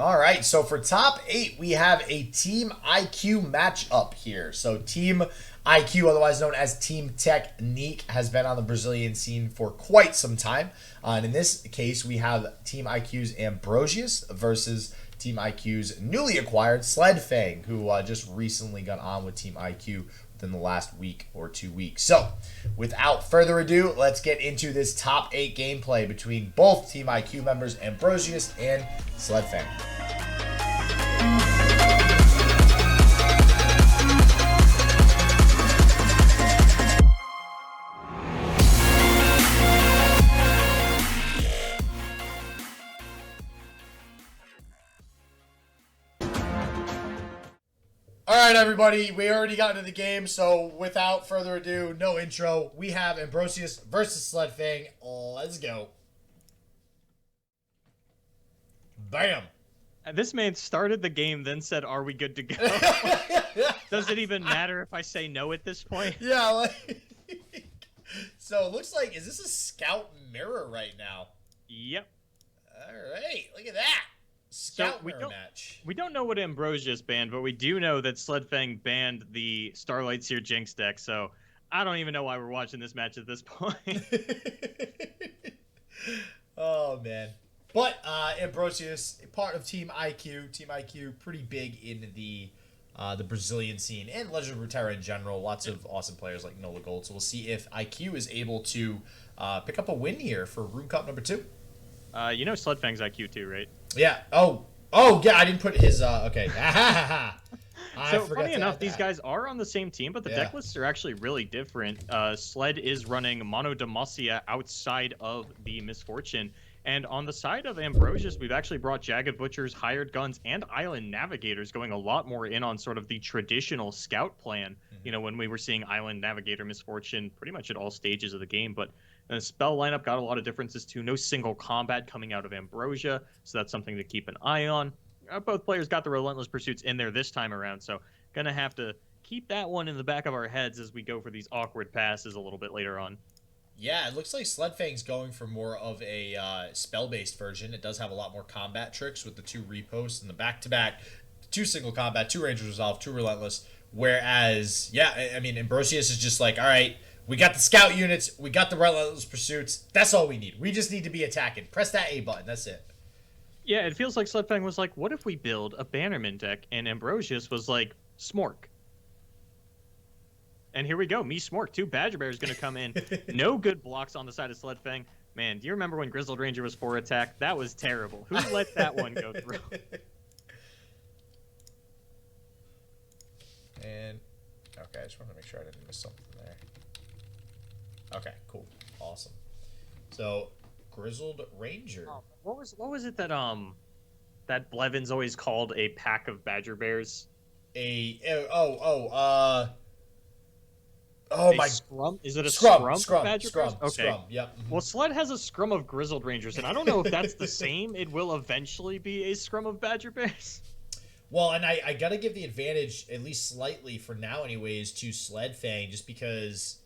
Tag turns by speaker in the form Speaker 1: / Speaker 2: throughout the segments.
Speaker 1: All right, so for top 8, we have a Team IQ matchup here. So Team IQ, otherwise known as Team Technique, has been on the Brazilian scene for quite some time. And in this case, we have Team IQ's Ambrosius versus Team IQ's newly acquired Sledfang, who just recently got on with Team IQ within the last week or 2 weeks. So, without further ado, let's get into this top 8 gameplay between both Team IQ members, Ambrosius and Sledfang. All right, everybody, we already got into the game, so without further ado, no intro, we have Ambrosius versus Sledfang. Let's go. Bam.
Speaker 2: This man started the game, then said, "Are we good to go?" Does it even matter if I say no at this point?
Speaker 1: Yeah, like... So it looks like, is this a scout mirror right now?
Speaker 2: Yep.
Speaker 1: All right, look at that. Scout mirror match.
Speaker 2: We don't know what Ambrosius banned, but we do know that Sledfang banned the Starlight Seer Jinx deck, so I don't even know why we're watching this match at this point.
Speaker 1: Oh, man. But Ambrosius, part of Team IQ. Team IQ, pretty big in the Brazilian scene and Legend of Runeterra in general. Lots of awesome players like Nola Gold. So we'll see if IQ is able to pick up a win here for Rune Cup number 2.
Speaker 2: You know Sledfang's IQ too, right?
Speaker 1: Yeah. Oh, yeah, I didn't put his, okay.
Speaker 2: So funny enough, these guys are on the same team, but the deck lists are actually really different. Sled is running Mono Demacia outside of the Misfortune. And on the side of Ambrosius, we've actually brought Jagged Butchers, Hired Guns, and Island Navigators, going a lot more in on sort of the traditional scout plan. You know, when we were seeing Island Navigator Misfortune pretty much at all stages of the game. But the spell lineup got a lot of differences too. No single combat coming out of Ambrosia, so that's something to keep an eye on. Both players got the Relentless Pursuits in there this time around, so gonna have to keep that one in the back of our heads as we go for these awkward passes a little bit later on.
Speaker 1: Yeah, it looks like Sledfang's going for more of a spell-based version. It does have a lot more combat tricks with the 2 reposts and the back-to-back, 2 single combat, 2 Rangers Resolve, 2 Relentless. Whereas, yeah, I mean, Ambrosius is just like, all right, we got the scout units, we got the Relentless Pursuits. That's all we need. We just need to be attacking. Press that A button. That's it.
Speaker 2: Yeah, it feels like Sledfang was like, what if we build a Bannerman deck? And Ambrosius was like, Smork. And here we go. Me Smork, 2 Badger Bears going to come in. No good blocks on the side of Sledfang. Man, do you remember when Grizzled Ranger was 4 attack? That was terrible. Who let that one go through?
Speaker 1: And, okay, I just want to make sure I didn't miss something there. Okay, cool. Awesome. So, Grizzled Ranger.
Speaker 2: What was it that that Blevins always called a pack of Badger Bears?
Speaker 1: Oh my!
Speaker 2: Scrum? Is it a
Speaker 1: scrum?
Speaker 2: Scrum Badger
Speaker 1: Scrum.
Speaker 2: Bears? Okay.
Speaker 1: Scrum. Yep. Mm-hmm.
Speaker 2: Well, Sled has a scrum of Grizzled Rangers, and I don't know if that's the same. It will eventually be a scrum of Badger Bears.
Speaker 1: Well, and I gotta give the advantage, at least slightly for now, anyways, to Sledfang, just because,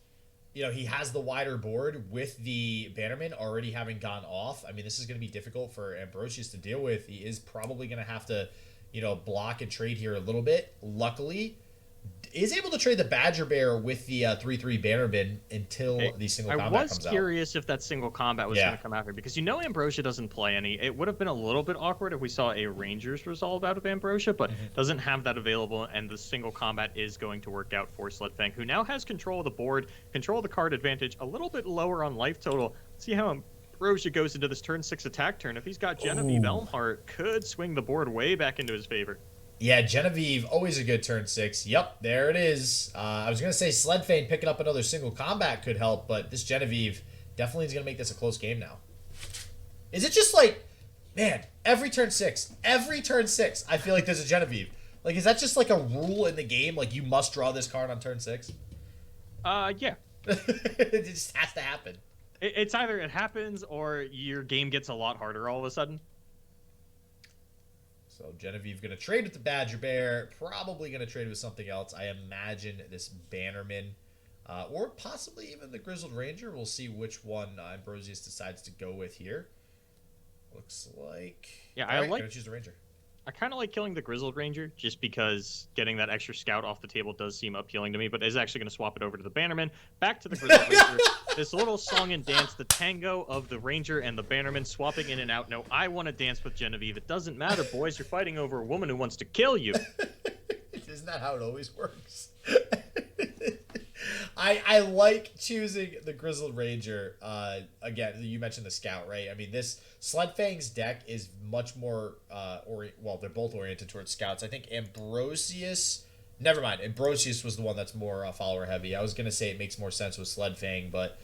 Speaker 1: you know, he has the wider board with the Bannerman already having gone off. I mean, this is gonna be difficult for Ambrosius to deal with. He is probably gonna have to, you know, block and trade here a little bit. Luckily, is able to trade the Badger Bear with the 3/3 Bannerman until the single combat comes out.
Speaker 2: I was curious if that single combat was going to come out here, because you know Ambrosia doesn't play any. It would have been a little bit awkward if we saw a Rangers Resolve out of Ambrosia, but doesn't have that available, and the single combat is going to work out for Sledfang, who now has control of the board, control of the card advantage, a little bit lower on life total. See how Ambrosia goes into this turn 6 attack turn. If he's got Genevieve Elmhart, could swing the board way back into his favor.
Speaker 1: Yeah, Genevieve, always a good turn 6. Yep, there it is. I was going to say Sledfang picking up another single combat could help, but this Genevieve definitely is going to make this a close game now. Is it just like, man, every turn 6, I feel like there's a Genevieve. Like, is that just like a rule in the game? Like, you must draw this card on turn 6?
Speaker 2: Yeah.
Speaker 1: It just has to happen.
Speaker 2: It's either it happens or your game gets a lot harder all of a sudden.
Speaker 1: So Genevieve going to trade with the Badger Bear. Probably going to trade with something else. I imagine this Bannerman. Or possibly even the Grizzled Ranger. We'll see which one Ambrosius decides to go with here. Looks like...
Speaker 2: Yeah,
Speaker 1: All right,
Speaker 2: I like...
Speaker 1: gonna choose the Ranger.
Speaker 2: I kind of like killing the Grizzled Ranger just because getting that extra scout off the table does seem appealing to me, but is actually going to swap it over to the Bannerman. Back to the Grizzled Ranger. This little song and dance, the tango of the Ranger and the Bannerman swapping in and out. No, I want to dance with Genevieve. It doesn't matter, boys. You're fighting over a woman who wants to kill you.
Speaker 1: Isn't that how it always works? I like choosing the Grizzled Ranger. Again, you mentioned the Scout, right? I mean, this Sledfang's deck is much more, well, they're both oriented towards Scouts. I think Ambrosius, never mind. Ambrosius was the one that's more follower heavy. I was going to say it makes more sense with Sledfang, but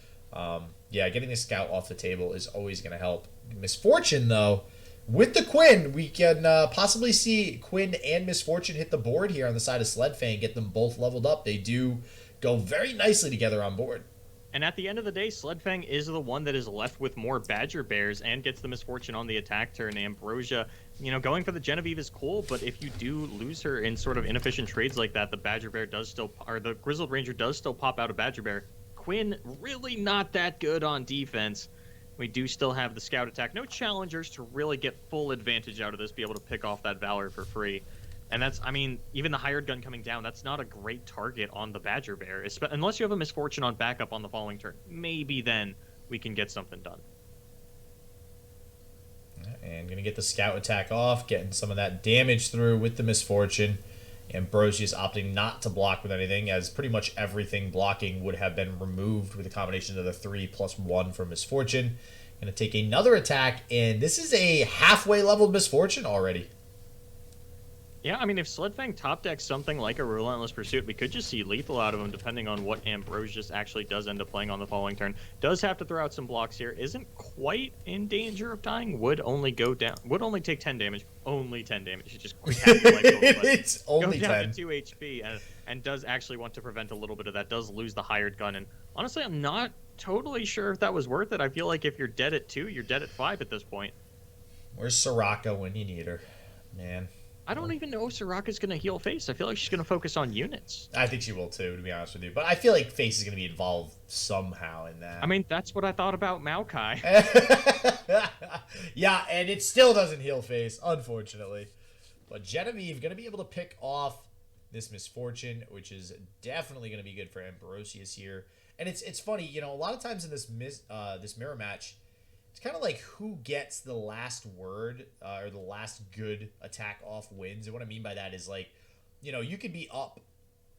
Speaker 1: yeah, getting the Scout off the table is always going to help. Misfortune, though, with the Quinn, we can possibly see Quinn and Misfortune hit the board here on the side of Sledfang, get them both leveled up. They do go very nicely together on board.
Speaker 2: And at the end of the day, Sledfang is the one that is left with more Badger Bears and gets the Misfortune on the attack turn. Ambrosia, going for the Genevieve is cool, but if you do lose her in sort of inefficient trades like that, the Badger Bear does still, or the Grizzled Ranger does still pop out a Badger Bear. Quinn, really not that good on defense. We do still have the Scout attack. No challengers to really get full advantage out of this, be able to pick off that Valor for free. And that's, even the hired gun coming down, that's not a great target on the Badger Bear, unless you have a Misfortune on backup on the following turn. Maybe then we can get something done.
Speaker 1: And going to get the Scout attack off, getting some of that damage through with the Misfortune. Ambrosius opting not to block with anything, as pretty much everything blocking would have been removed with a combination of the 3+1 for Misfortune. Going to take another attack, and this is a halfway leveled Misfortune already.
Speaker 2: Yeah, if Sledfang top decks something like a Relentless Pursuit, we could just see lethal out of him depending on what Ambrosius actually does end up playing on the following turn. Does have to throw out some blocks here. Isn't quite in danger of dying. Would only take 10 damage. Only 10 damage. It just
Speaker 1: it's only
Speaker 2: go down
Speaker 1: 10.
Speaker 2: to 2 HP and does actually want to prevent a little bit of that. Does lose the hired gun. And honestly, I'm not totally sure if that was worth it. I feel like if you're dead at 2, you're dead at 5 at this point.
Speaker 1: Where's Soraka when you need her? Man.
Speaker 2: I don't even know if Soraka's going to heal face. I feel like she's going to focus on units.
Speaker 1: I think she will too, to be honest with you. But I feel like face is going to be involved somehow in that.
Speaker 2: That's what I thought about Maokai.
Speaker 1: Yeah, and it still doesn't heal face, unfortunately. But Genevieve going to be able to pick off this Misfortune, which is definitely going to be good for Ambrosius here. And it's funny, a lot of times in this mirror match, it's kind of like who gets the last word or the last good attack off wins. And what I mean by that is you could be up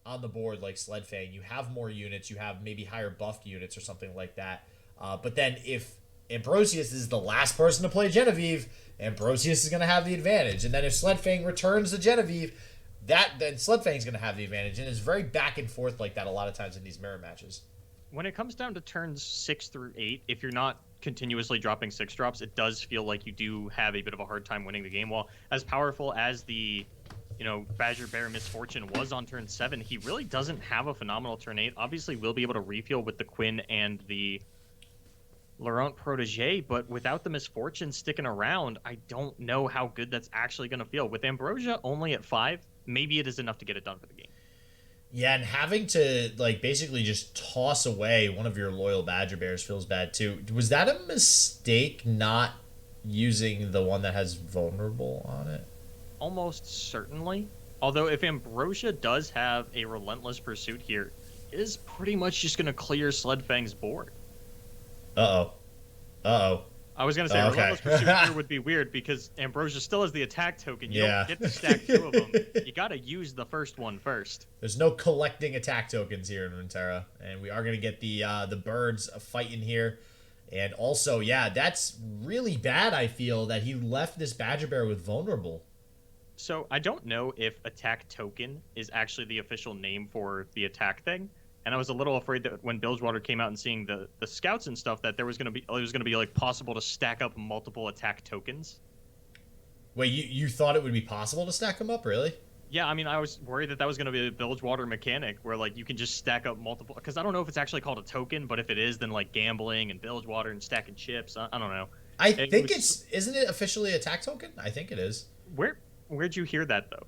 Speaker 1: on the board like Sledfang. You have more units. You have maybe higher buffed units or something like that. But then if Ambrosius is the last person to play Genevieve, Ambrosius is going to have the advantage. And then if Sledfang returns the Genevieve, then Sledfang's going to have the advantage. And it's very back and forth like that a lot of times in these mirror matches.
Speaker 2: When it comes down to turns 6 through 8, if you're not continuously dropping 6-drops, it does feel like you do have a bit of a hard time winning the game. While as powerful as the Badger Bear Misfortune was on turn 7, he really doesn't have a phenomenal turn 8. Obviously we'll be able to refuel with the Quinn and the Laurent Protege, but without the Misfortune sticking around, I don't know how good that's actually going to feel. With Ambrosia only at 5, maybe it is enough to get it done for the game.
Speaker 1: Yeah, and having to basically just toss away one of your loyal Badger Bears feels bad too. Was that a mistake not using the one that has vulnerable on it?
Speaker 2: Almost certainly. Although if Ambrosia does have a Relentless Pursuit here, it is pretty much just going to clear Sledfang's board.
Speaker 1: Uh-oh.
Speaker 2: I was going to say, Relentless Pursuit here would be weird because Ambrosia still has the attack token. You don't get to stack 2 of them. You got to use the first one first.
Speaker 1: There's no collecting attack tokens here in Runeterra. And we are going to get the birds fighting here. And also, yeah, that's really bad, I feel, that he left this Badger Bear with vulnerable.
Speaker 2: So I don't know if attack token is actually the official name for the attack thing. And I was a little afraid that when Bilgewater came out and seeing the scouts and stuff, that it was gonna be possible to stack up multiple attack tokens.
Speaker 1: Wait, you thought it would be possible to stack them up, really?
Speaker 2: Yeah, I was worried that was gonna be a Bilgewater mechanic where you can just stack up multiple. Because I don't know if it's actually called a token, but if it is, then gambling and Bilgewater and stacking chips. I don't know.
Speaker 1: I think isn't it officially a attack token? I think it is.
Speaker 2: Where'd you hear that though?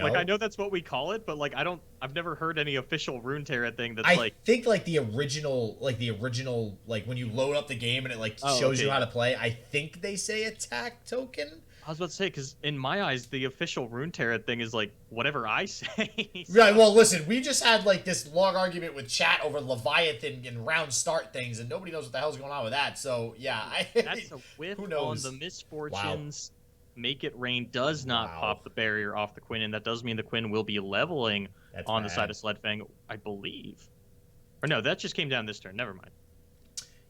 Speaker 2: I know that's what we call it, but I've never heard any official Runeterra thing that's
Speaker 1: I think the original when you load up the game and it shows you how to play, I think they say attack token.
Speaker 2: I was about to say, because in my eyes, the official Runeterra thing is like whatever I say.
Speaker 1: So. Right, well, listen, we just had like this long argument with chat over Leviathan and round start things, and nobody knows what the hell's going on with that. So, yeah.
Speaker 2: That's a whiff
Speaker 1: who knows?
Speaker 2: on the Misfortunes. Wow. Make It Rain does not pop the barrier off the Quinn, and that does mean the Quinn will be leveling on the side of Sledfang, I believe. Or no, that just came down this turn. Never mind.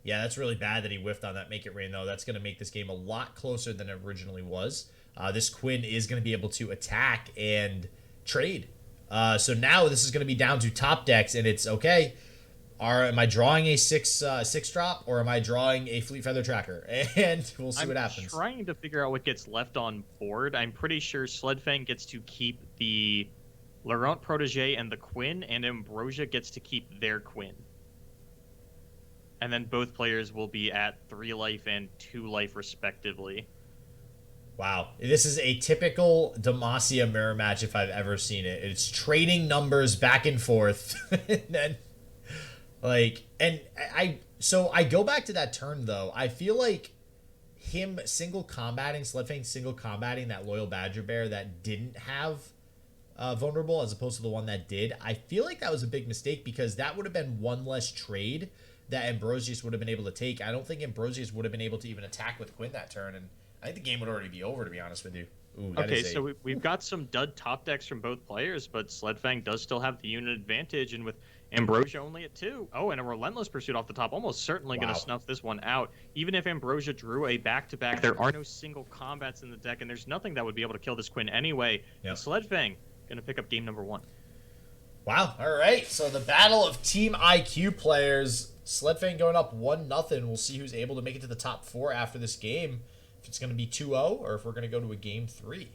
Speaker 1: Yeah, that's really bad that he whiffed on that Make It Rain, though. That's going to make this game a lot closer than it originally was. This Quinn is going to be able to attack and trade. So now this is going to be down to top decks, and it's, okay, am I drawing a 6 drop, or am I drawing a Fleet Feather Tracker? And we'll see what happens.
Speaker 2: I'm trying to figure out what gets left on board. I'm pretty sure Sledfang gets to keep the Laurent Protege and the Quinn, and Ambrosia gets to keep their Quinn. And then both players will be at 3 life and 2 life, respectively.
Speaker 1: Wow. This is a typical Demacia mirror match if I've ever seen it. It's trading numbers back and forth. And then, so I go back to that turn, though. I feel like him single combating, Sledfang single combating that Loyal Badger Bear that didn't have vulnerable as opposed to the one that did. I feel like that was a big mistake because that would have been one less trade that Ambrosius would have been able to take. I don't think Ambrosius would have been able to even attack with Quinn that turn, and I think the game would already be over, to be honest with you.
Speaker 2: Ooh, okay, so we've got some dud top decks from both players, but Sledfang does still have the unit advantage, and with Ambrosia only at 2. Oh, and a Relentless Pursuit off the top, almost certainly going to snuff this one out. Even if Ambrosia drew a back-to-back, there are no single combats in the deck, and there's nothing that would be able to kill this Quinn anyway. Yep. Sledfang going to pick up game number 1.
Speaker 1: Wow, all right. So the battle of Team IQ players, Sledfang going up 1-0. We'll see who's able to make it to the top 4 after this game. If it's going to be 2-0 or if we're going to go to a game 3.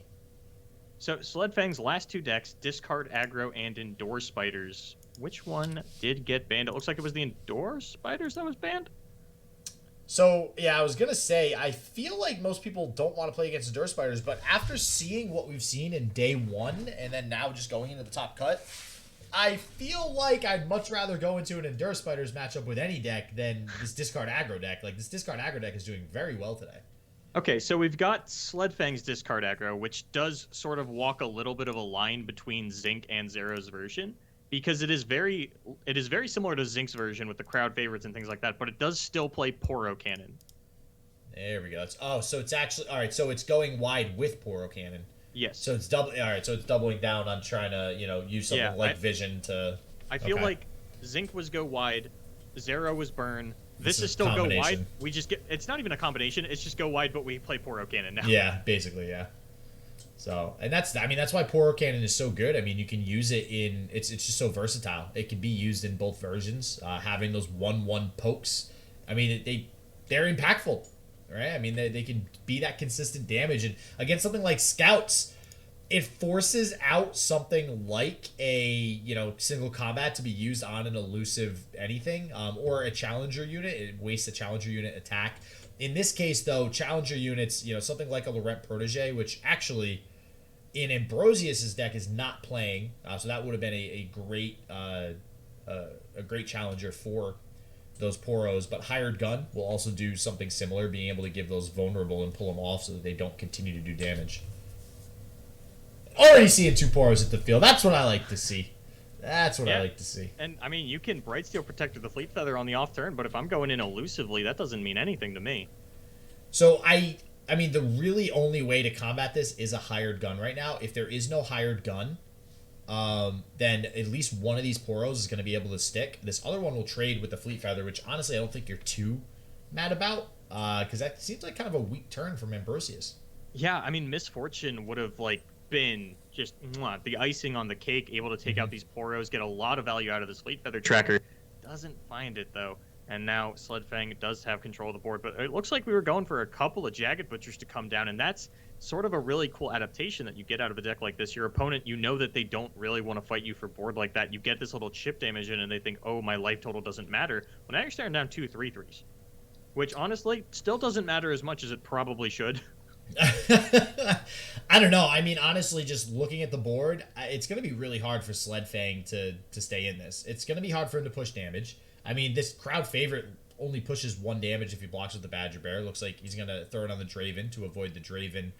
Speaker 2: So Sledfang's last 2 decks, Discard Aggro and Endure Spiders. Which one did get banned? It looks like it was the Endure Spiders that was banned.
Speaker 1: So, yeah, I was going to say, I feel like most people don't want to play against Endure Spiders, but after seeing what we've seen in day 1 and then now just going into the top cut, I feel like I'd much rather go into an Endure Spiders matchup with any deck than this Discard Aggro deck. Like, this Discard Aggro deck is doing very well today.
Speaker 2: Okay, so we've got Sledfang's Discard Aggro, which does sort of walk a little bit of a line between Zinc and Zero's version, because it is very similar to Zinc's version with the crowd favorites and things like that, but it does still play Poro Cannon.
Speaker 1: There we go. So it's actually, all right, so it's going wide with Poro Cannon.
Speaker 2: Yes.
Speaker 1: So it's doubling down on trying to, use something like Vision to...
Speaker 2: I feel like Zinc was go wide, Zero was burn. This is still go wide. We just get... It's not even a combination. It's just go wide, but we play Poro Cannon now.
Speaker 1: Yeah, basically, yeah. So, and that's why Poro Cannon is so good. I mean, you can use it in... It's just so versatile. It can be used in both versions. Having those 1/1 pokes. I mean, they're impactful, right? I mean, they can be that consistent damage. And against something like Scouts... It forces out something like a, single combat to be used on an elusive anything, or a challenger unit. It wastes a challenger unit attack. In this case, though, challenger units, something like a Laurent Protege, which actually in Ambrosius's deck is not playing, so that would have been a great challenger for those Poros. But Hired Gun will also do something similar, being able to give those vulnerable and pull them off so that they don't continue to do damage. Already seeing 2 Poros at the field. That's what I like to see. That's what I like to see.
Speaker 2: And, I mean, you can Brightsteel Protector the Fleet Feather on the off turn, but if I'm going in elusively, that doesn't mean anything to me.
Speaker 1: So, I mean, the really only way to combat this is a Hired Gun right now. If there is no Hired Gun, then at least one of these Poros is going to be able to stick. This other one will trade with the Fleet Feather, which, honestly, I don't think you're too mad about, because that seems like kind of a weak turn from Ambrosius.
Speaker 2: Yeah, I mean, Misfortune would have, been just the icing on the cake, able to take out these Poros, get a lot of value out of this Fleet Feather Tracker. Doesn't find it, though. And now Sledfang does have control of the board, but it looks like we were going for a couple of Jagged Butchers to come down, and that's sort of a really cool adaptation that you get out of a deck like this. Your opponent, that they don't really want to fight you for board like that. You get this little chip damage in, and they think, oh, my life total doesn't matter. Well, now you're staring down 2 3/3s, which honestly still doesn't matter as much as it probably should.
Speaker 1: I don't know. I mean, honestly, just looking at the board, it's going to be really hard for Sledfang to stay in this. It's going to be hard for him to push damage. I mean, this crowd favorite only pushes 1 damage if he blocks with the Badger Bear. Looks like he's going to throw it on the Draven to avoid the Draven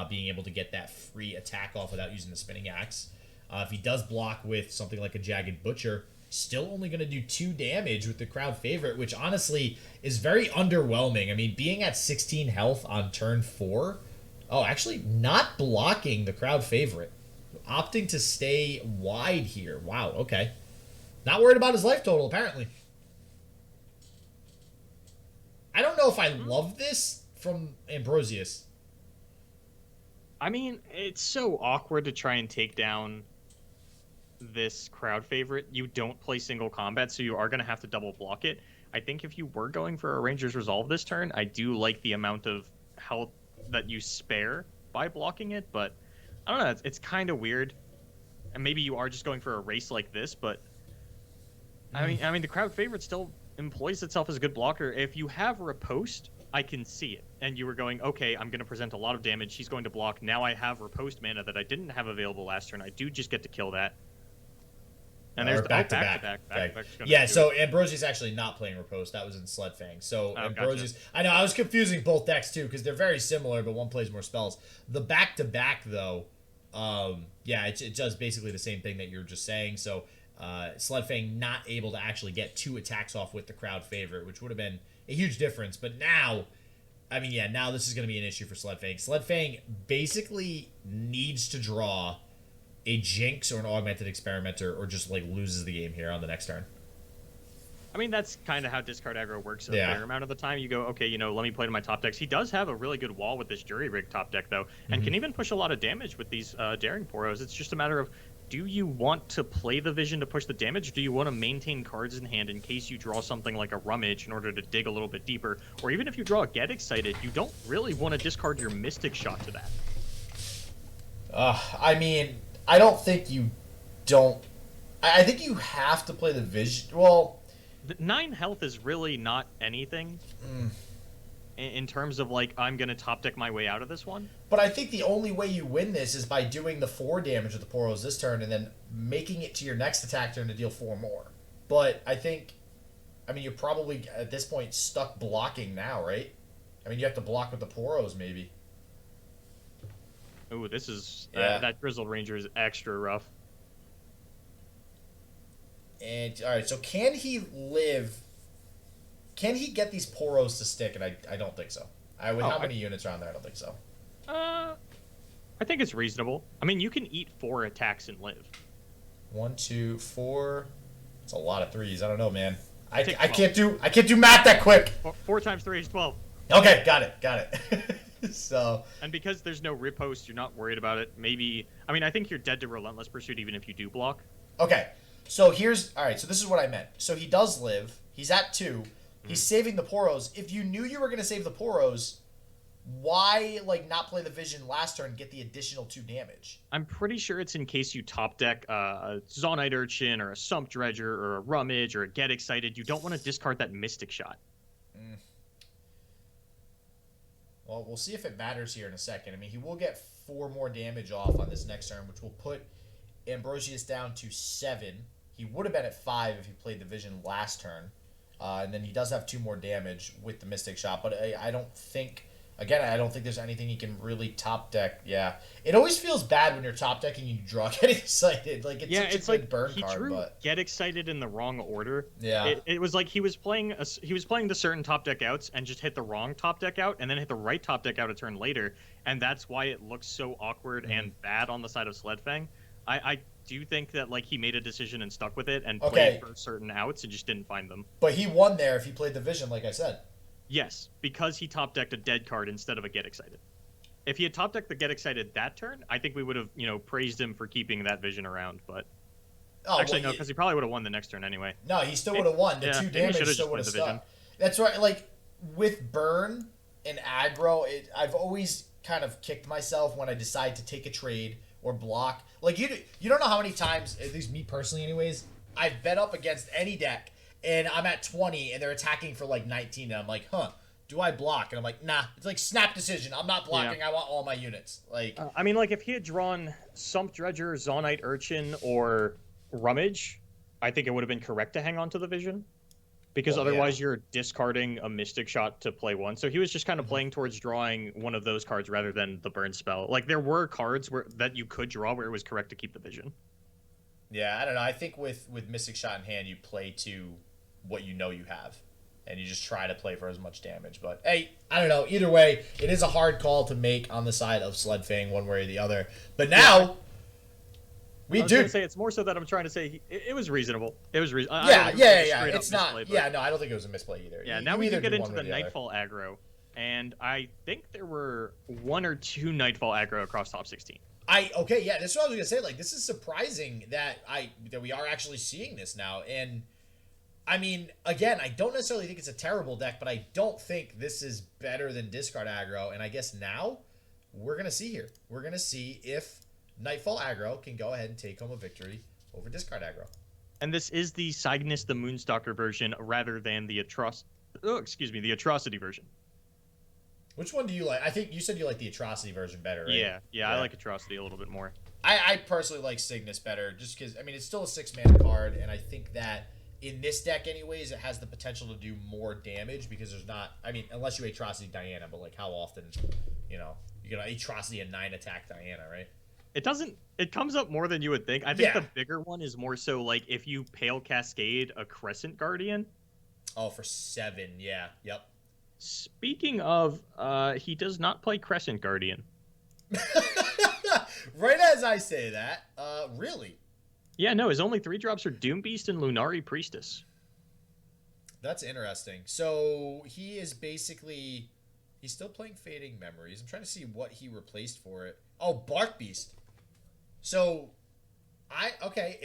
Speaker 1: being able to get that free attack off without using the spinning axe. If he does block with something like a Jagged Butcher, still only going to do 2 damage with the crowd favorite, which honestly is very underwhelming. I mean, being at 16 health on turn 4, actually not blocking the crowd favorite, opting to stay wide here. Wow, okay. Not worried about his life total, apparently. I don't know if I love this from Ambrosius.
Speaker 2: I mean, it's so awkward to try and take down this crowd favorite. You don't play single combat, so you are going to have to double block it. I think if you were going for a Ranger's Resolve this turn, I do like the amount of health that you spare by blocking it, but I don't know, it's kind of weird. And maybe you are just going for a race like this, but I mean the crowd favorite still employs itself as a good blocker. If you have Riposte, I can see it. And you were going, okay, I'm going to present a lot of damage. She's going to block. Now I have Riposte mana that I didn't have available last turn. I do just get to kill that. And there's
Speaker 1: back to back. Yeah, so Ambrosius actually not playing Riposte. That was in Sledfang. So Ambrosius, gotcha. I know I was confusing both decks too because they're very similar, but one plays more spells. The back to back though, it does basically the same thing that you were just saying. So Sledfang not able to actually get 2 attacks off with the crowd favorite, which would have been a huge difference. But now, now this is going to be an issue for Sledfang. Sledfang basically needs to draw a Jinx or an Augmented Experimenter, or just like loses the game here on the next turn.
Speaker 2: I mean, that's kind of how discard aggro works a fair amount of the time. You go, okay, let me play to my top decks. He does have a really good wall with this Jury Rig top deck, though, and can even push a lot of damage with these Daring Poros. It's just a matter of, do you want to play the Vision to push the damage, or do you want to maintain cards in hand in case you draw something like a Rummage in order to dig a little bit deeper? Or even if you draw a Get Excited, you don't really want to discard your Mystic Shot to that.
Speaker 1: I don't think you don't. I think you have to play the Vision. Well,
Speaker 2: the 9 health is really not anything in terms of like, I'm going to top deck my way out of this one.
Speaker 1: But I think the only way you win this is by doing the 4 damage with the Poros this turn and then making it to your next attack turn to deal 4 more. But I think, you're probably at this point stuck blocking now, right? You have to block with the Poros maybe.
Speaker 2: Ooh, this is that Grizzled Ranger is extra rough.
Speaker 1: And all right, so can he live? Can he get these Poros to stick? And I don't think so. How many units are on there? I don't think so.
Speaker 2: I think it's reasonable. You can eat 4 attacks and live.
Speaker 1: 1, 2, 4. It's a lot of 3s. I don't know, man. I can't do math that quick.
Speaker 2: 4 times 3 is 12.
Speaker 1: Okay, got it. So,
Speaker 2: and because there's no Riposte, you're not worried about it. Maybe I think you're dead to Relentless Pursuit even if you do block.
Speaker 1: Okay, so so this is what I meant. So he does live. He's at 2. He's saving the Poros. If you knew you were going to save the Poros, why not play the Vision last turn and get the additional 2 damage?
Speaker 2: I'm pretty sure it's in case you top deck a Zaunite Urchin or a Sump Dredger or a Rummage or a Get Excited. You don't want to discard that Mystic Shot.
Speaker 1: Well, we'll see if it matters here in a second. He will get 4 more damage off on this next turn, which will put Ambrosius down to 7. He would have been at 5 if he played the Vision last turn. And then he does have 2 more damage with the Mystic Shot. But I don't think there's anything he can really top deck. Yeah. It always feels bad when you're top decking and you draw Get Excited. It's such a good burn card. He drew
Speaker 2: Get Excited in the wrong order.
Speaker 1: Yeah.
Speaker 2: It was like he was playing the certain top deck outs and just hit the wrong top deck out and then hit the right top deck out a turn later. And that's why it looks so awkward and bad on the side of Sledfang. I do think that he made a decision and stuck with it and played for certain outs and just didn't find them.
Speaker 1: But he won there if he played the Vision, like I said.
Speaker 2: Yes, because he top decked a dead card instead of a Get Excited. If he had top decked the Get Excited that turn, I think we would have, praised him for keeping that Vision around. But no, because he probably would have won the next turn anyway.
Speaker 1: No, he still would have won. The 2 damage still would have stuck. That's right. With burn and aggro, I've always kind of kicked myself when I decide to take a trade or block. You don't know how many times, at least me personally anyways, I've bet up against any deck and I'm at 20 and they're attacking for 19 and I'm like, do I block? And I'm like, nah. It's snap decision. I'm not blocking. I want all my units.
Speaker 2: If he had drawn Sump Dredger, Zaunite Urchin, or Rummage, I think it would have been correct to hang on to the Vision. because otherwise you're discarding a Mystic Shot to play one. So he was just kind of playing towards drawing one of those cards rather than the burn spell. Like there were cards that you could draw where it was correct to keep the vision.
Speaker 1: Yeah, I don't know. I think with Mystic Shot in hand, you play to what you know you have, and you just try to play for as much damage. But hey, I don't know. Either way, it is a hard call to make on the side of Sledfang, one way or the other. But now,
Speaker 2: I was gonna say it's more so that I'm trying to say it was reasonable. It was reasonable.
Speaker 1: Yeah. It's not. Yeah, no, I don't think it was a misplay either.
Speaker 2: Yeah. Now we can get into the Nightfall aggro, and I think there were 1 or 2 Nightfall aggro across top 16.
Speaker 1: Okay, yeah, this is what I was gonna say. Like, this is surprising that we are actually seeing this now. And I mean, again, I don't necessarily think it's a terrible deck, but I don't think this is better than discard aggro. And I guess now we're gonna see here. We're gonna see if Nightfall aggro can go ahead and take home a victory over discard aggro.
Speaker 2: And this is the Cygnus the Moonstalker version rather than the the Atrocity version.
Speaker 1: Which one do you like? I think you said you like the Atrocity version better, right?
Speaker 2: Yeah, I like Atrocity a little bit more.
Speaker 1: I personally like Cygnus better, just because, I mean, it's still a 6-mana card, and I think that in this deck anyways, it has the potential to do more damage, because there's not, I mean, unless you Atrocity Diana, but like how often, you get Atrocity a 9-attack Diana, right?
Speaker 2: It comes up more than you would think. I think the bigger one is more so like if you Pale Cascade a Crescent Guardian.
Speaker 1: Oh, for 7, yeah, yep.
Speaker 2: Speaking of, he does not play Crescent Guardian.
Speaker 1: Right as I say that, really?
Speaker 2: Yeah, no, his only 3 drops are Doom Beast and Lunari Priestess.
Speaker 1: That's interesting. So he is basically, he's still playing Fading Memories. I'm trying to see what he replaced for it. Oh, Bark Beast. So,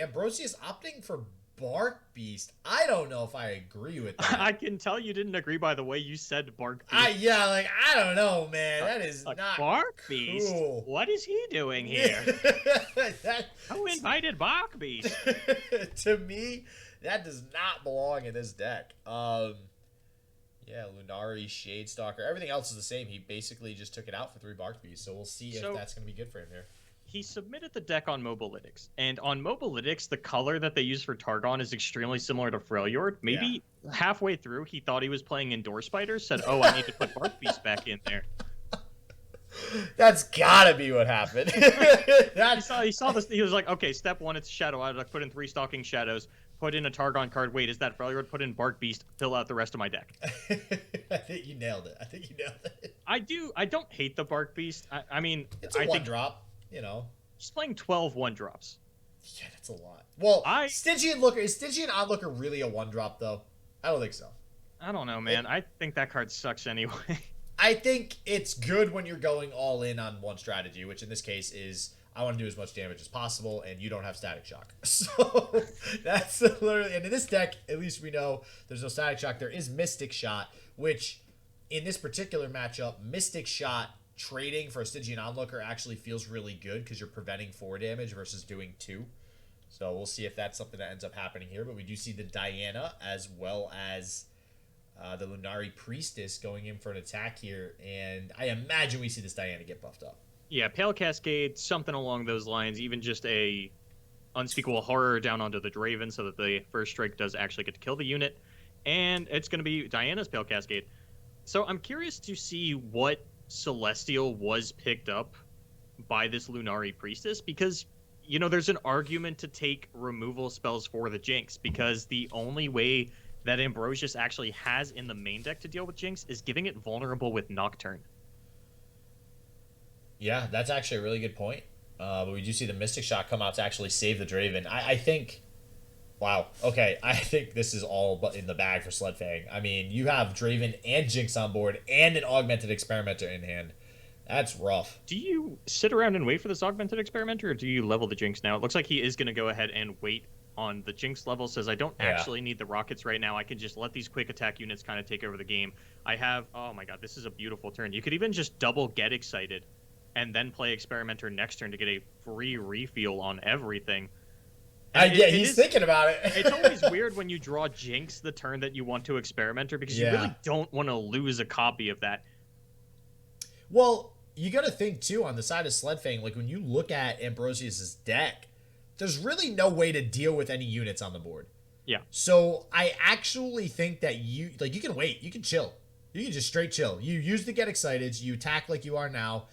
Speaker 1: Ambrosius opting for Bark Beast. I don't know if I agree with that.
Speaker 2: I can tell you didn't agree by the way you said Bark Beast.
Speaker 1: I don't know, man. That is not
Speaker 2: Bark Beast?
Speaker 1: Cool.
Speaker 2: What is he doing here? Who invited Bark Beast?
Speaker 1: To me, that does not belong in this deck. Yeah, Lunari, Shadestalker, everything else is the same. He basically just took it out for 3 Bark Beasts, so we'll see if that's going to be good for him here.
Speaker 2: He submitted the deck on Mobalytics, and on Mobalytics, the color that they use for Targon is extremely similar to Freljord. Maybe halfway through, he thought he was playing Endure Spider, said, oh, I need to put Bark Beast back in there.
Speaker 1: That's gotta be what happened.
Speaker 2: He saw this, he was like, okay, step 1, it's Shadow. I put in 3 Stalking Shadows, put in a Targon card. Wait, is that Freljord? Put in Bark Beast, fill out the rest of my deck.
Speaker 1: I think you nailed it.
Speaker 2: I don't hate the Bark Beast. I mean,
Speaker 1: it's a 1-drop.
Speaker 2: He's playing 12 1-drops.
Speaker 1: Yeah, that's a lot. Well, Stygian Looker, is Stygian Onlooker really a 1-drop though? I don't think so.
Speaker 2: I don't know, man. I think that card sucks anyway.
Speaker 1: I think it's good when you're going all in on one strategy, which in this case is I want to do as much damage as possible, and you don't have Static Shock. So that's literally, and in this deck, at least we know there's no Static Shock. There is Mystic Shot, which in this particular matchup, Mystic Shot trading for a Stygian Onlooker actually feels really good because you're preventing 4 damage versus doing 2. So we'll see if that's something that ends up happening here. But we do see the Diana as well as the Lunari Priestess going in for an attack here. And I imagine we see this Diana get buffed up.
Speaker 2: Yeah, Pale Cascade, something along those lines. Even just a Unspeakable Horror down onto the Draven so that the first strike does actually get to kill the unit. And it's going to be Diana's Pale Cascade. So I'm curious to see what Celestial was picked up by this Lunari Priestess, because there's an argument to take removal spells for the Jinx, because the only way that Ambrosius actually has in the main deck to deal with Jinx is giving it vulnerable with Nocturne.
Speaker 1: Yeah, that's actually a really good point. But we do see the Mystic Shot come out to actually save the Draven. I think, wow, okay, I think this is all but in the bag for Sledfang. I mean, you have Draven and Jinx on board and an Augmented Experimenter in hand. That's rough.
Speaker 2: Do you sit around and wait for this Augmented Experimenter, or do you level the Jinx now? It looks like he is going to go ahead and wait on the Jinx level. Says, I don't actually need the rockets right now. I can just let these quick attack units kind of take over the game. I have, oh my god, this is a beautiful turn. You could even just double Get Excited and then play Experimenter next turn to get a free refuel on everything.
Speaker 1: He's thinking about it.
Speaker 2: It's always weird when you draw Jinx the turn that you want to Experimenter, because you really don't want to lose a copy of that.
Speaker 1: Well, you got to think, too, on the side of Sledfang, like when you look at Ambrosius' deck, there's really no way to deal with any units on the board.
Speaker 2: Yeah.
Speaker 1: So I actually think that you can wait. You can chill. You can just straight chill. You use the get excited. You attack like you are now.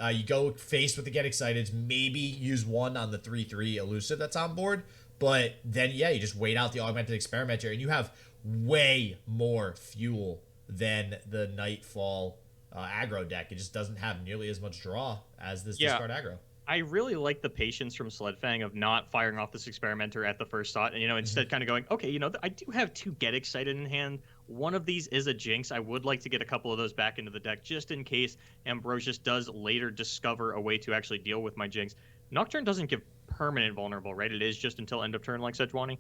Speaker 1: You go face with the get excited. Maybe use one on the 3/3 elusive that's on board. But then, yeah, you just wait out the augmented experimenter, and you have way more fuel than the Nightfall aggro deck. It just doesn't have nearly as much draw as this discard aggro.
Speaker 2: I really like the patience from Sledfang of not firing off this experimenter at the first thought, and instead kind of going, okay, I do have 2 get excited in hand. One of these is a Jinx. I would like to get a couple of those back into the deck just in case Ambrosius does later discover a way to actually deal with my Jinx. Nocturne doesn't give permanent vulnerable, right? It is just until end of turn, like Sejuani?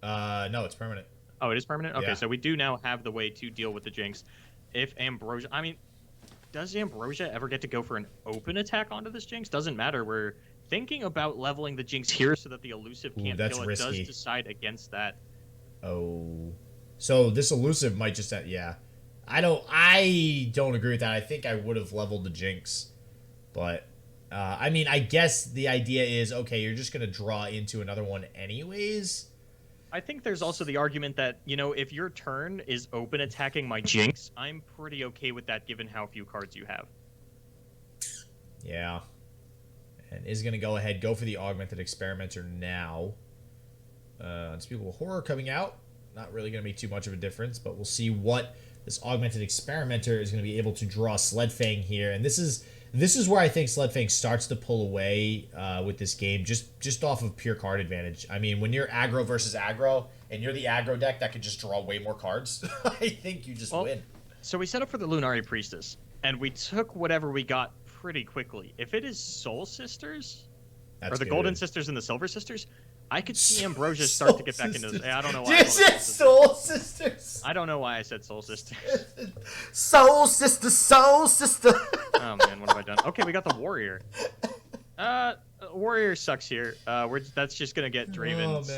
Speaker 1: No, it's permanent.
Speaker 2: Oh, it is permanent? Okay,
Speaker 1: yeah.
Speaker 2: So we do now have the way to deal with the Jinx. If Ambrosia... I mean, does Ambrosia ever get to go for an open attack onto this Jinx? Doesn't matter. We're thinking about leveling the Jinx here so that the elusive can't kill it.
Speaker 1: Risky.
Speaker 2: Does decide against that.
Speaker 1: Oh. So this elusive might just... yeah. I don't agree with that. I think I would have leveled the Jinx. But... I mean, I guess the idea is, okay, you're just going to draw into another one anyways.
Speaker 2: I think there's also the argument that, if your turn is open attacking my Jinx, I'm pretty okay with that given how few cards you have.
Speaker 1: Yeah. And is going to go ahead, go for the augmented experimenter now. Unspeakable Horror coming out. Not really going to make too much of a difference, but we'll see what this augmented experimenter is going to be able to draw Sledfang here. And this is where I think Sledfang starts to pull away with this game, just off of pure card advantage. I mean, when you're aggro versus aggro, and you're the aggro deck that can just draw way more cards, I think you just win.
Speaker 2: So we set up for the Lunari Priestess, and we took whatever we got pretty quickly. If it is Soul Sisters, or the Golden Sisters and the Silver Sisters, I could see Ambrosia start to get back into this. I don't know why.
Speaker 1: You said Soul Sisters.
Speaker 2: I don't know why I said Soul Sisters.
Speaker 1: Soul Sister, Soul Sister.
Speaker 2: Oh man, what have I done? Okay, we got the Warrior. Warrior sucks here. That's just gonna get Draven's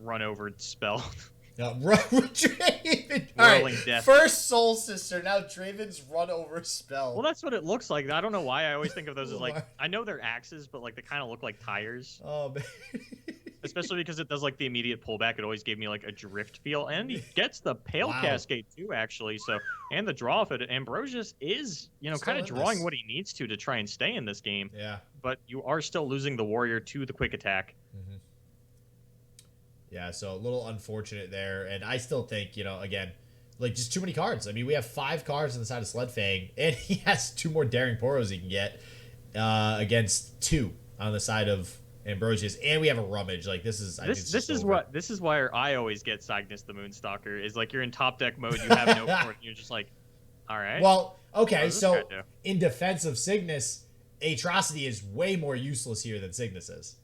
Speaker 2: run over spell.
Speaker 1: Draven.
Speaker 2: Whirling Death.
Speaker 1: First Soul Sister, now Draven's run over spell.
Speaker 2: Well, that's what it looks like. I don't know why. I always think of those as like, I know they're axes, but like they kind of look like tires.
Speaker 1: Oh man.
Speaker 2: Especially because it does like the immediate pullback. It always gave me like a drift feel, and he gets the Pale Cascade too, actually. So, and the draw of it. Ambrosius is, kind of drawing what he needs to try and stay in this game.
Speaker 1: Yeah.
Speaker 2: But you are still losing the Warrior to the quick attack.
Speaker 1: Mm-hmm. Yeah, so a little unfortunate there. And I still think, again, like just too many cards. I mean, we have 5 cards on the side of Sledfang, and he has 2 more Daring Poros he can get against 2 on the side of Ambrosius, and we have a Rummage. Like this is
Speaker 2: why I always get Cygnus the Moonstalker is like you're in top deck mode, you have no court, and you're just like, all right.
Speaker 1: Well, okay, so in defense of Cygnus, Atrocity is way more useless here than Cygnus is.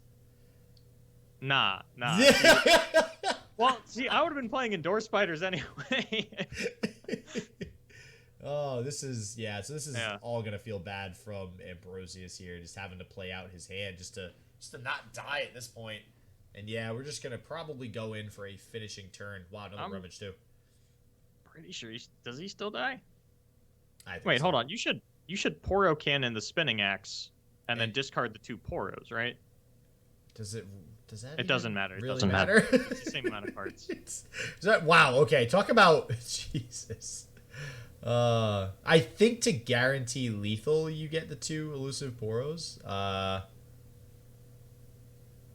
Speaker 2: Nah. Well, see, I would have been playing Endure Spiders anyway.
Speaker 1: Oh, this is all gonna feel bad from Ambrosius here, just having to play out his hand just to not die at this point. And yeah, we're just gonna probably go in for a finishing turn. Wow, another Rummage too.
Speaker 2: Pretty sure does he still die?
Speaker 1: Wait,
Speaker 2: hold on. You should Poro Cannon the Spinning Axe and then discard the 2 Poros, right?
Speaker 1: Does that?
Speaker 2: It doesn't matter. It
Speaker 1: really
Speaker 2: doesn't matter. It's the same amount of cards.
Speaker 1: Wow. Okay. Talk about Jesus. I think to guarantee lethal, you get the 2 elusive Poros.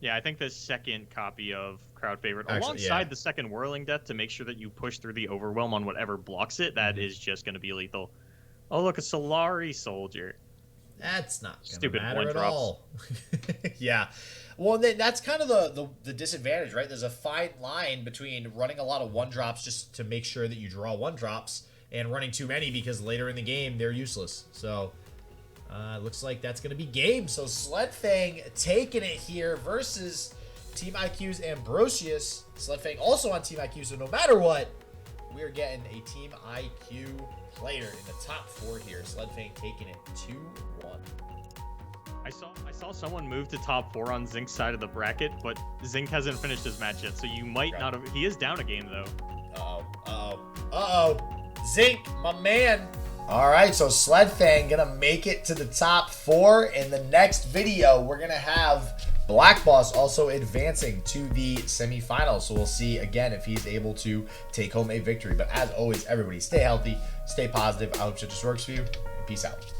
Speaker 2: Yeah, I think the second copy of Crowd Favorite, alongside the second Whirling Death, to make sure that you push through the Overwhelm on whatever blocks it, that is just going to be lethal. Oh, look, a Solari Soldier.
Speaker 1: That's not going to
Speaker 2: Stupid
Speaker 1: matter at all. Yeah. Well, that's kind of the disadvantage, right? There's a fine line between running a lot of 1-drops just to make sure that you draw 1-drops and running too many because later in the game they're useless. So looks like that's going to be game. So Sledfang taking it here versus Team IQ's Ambrosius. Sledfang also on Team IQ, so no matter what, we're getting a Team IQ player in the top 4 here. Sledfang taking it 2-1.
Speaker 2: I saw someone move to top 4 on Zink's side of the bracket, but Zink hasn't finished his match yet, so you might not have... He is down a game, though.
Speaker 1: Uh-oh. Zink, my man. All right, so Sledfang gonna make it to the top 4. In the next video, we're gonna have Black Boss also advancing to the semifinals. So we'll see again if he's able to take home a victory. But as always, everybody stay healthy, stay positive. I hope it just works for you. Peace out.